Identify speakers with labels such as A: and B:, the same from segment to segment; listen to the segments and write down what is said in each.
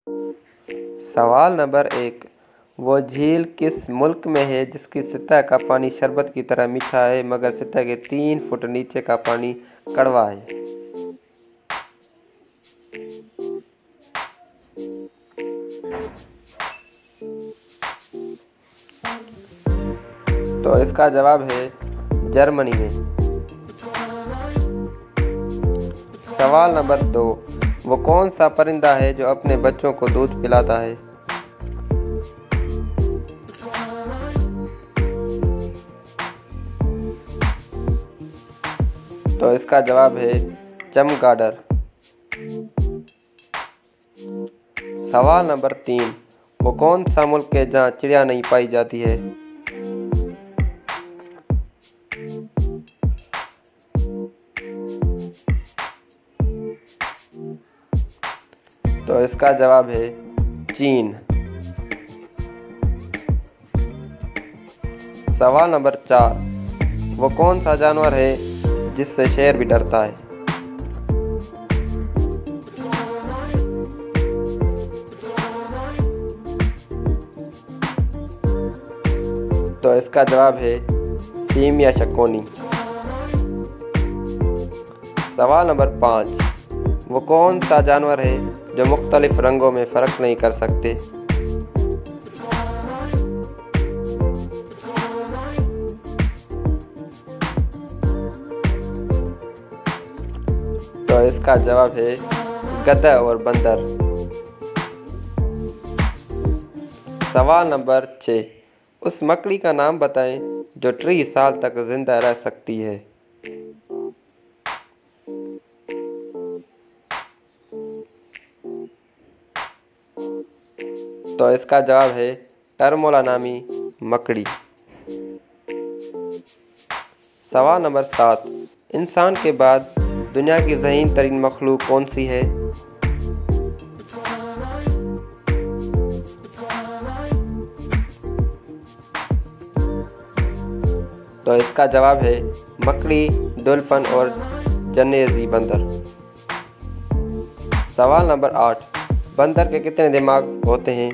A: सवाल नंबर 1। वो झील किस मुल्क में है जिसकी सतह का पानी शरबत की तरह मीठा है मगर सतह के 3 फुट नीचे का पानी कड़वा है? तो इसका जवाब है जर्मनी में। सवाल नंबर 2। वो कौन सा परिंदा है जो अपने बच्चों को दूध पिलाता है? तो इसका जवाब है चमगादड़। सवाल नंबर 3। वो कौन सा मुल्क है जहाँ चिड़िया नहीं पाई जाती है? तो इसका जवाब है चीन। सवाल नंबर 4। वो कौन सा जानवर है जिससे शेर भी डरता है? तो इसका जवाब है सीम या शकोनी। सवाल नंबर 5। वो कौन सा जानवर है जो मुख्तलिफ रंगों में फ़र्क नहीं कर सकते? तो इसका जवाब है गधा और बंदर। सवाल नंबर 6। उस मकड़ी का नाम बताएं जो 30 साल तक जिंदा रह सकती है। तो इसका जवाब है टरमोला नामी मकड़ी। सवाल नंबर 7। इंसान के बाद दुनिया की ज़हीन तरीन मखलूक कौन सी है? तो इसका जवाब है मकड़ी, डॉल्फिन और जनेज़ी बंदर। सवाल नंबर 8। बंदर के कितने दिमाग होते हैं?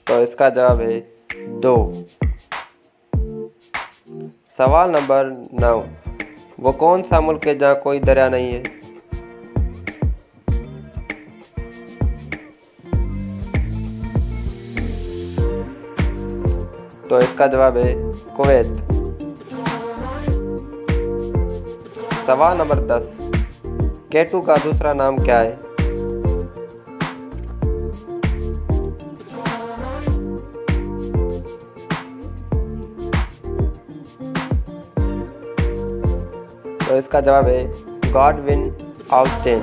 A: तो इसका जवाब है 2। सवाल नंबर 9। वो कौन सा मुल्क है जहाँ कोई दरिया नहीं है? तो इसका जवाब है कुवैत। सवाल नंबर 10। केटू का दूसरा नाम क्या है? तो इसका जवाब है गॉडविन ऑस्टेन।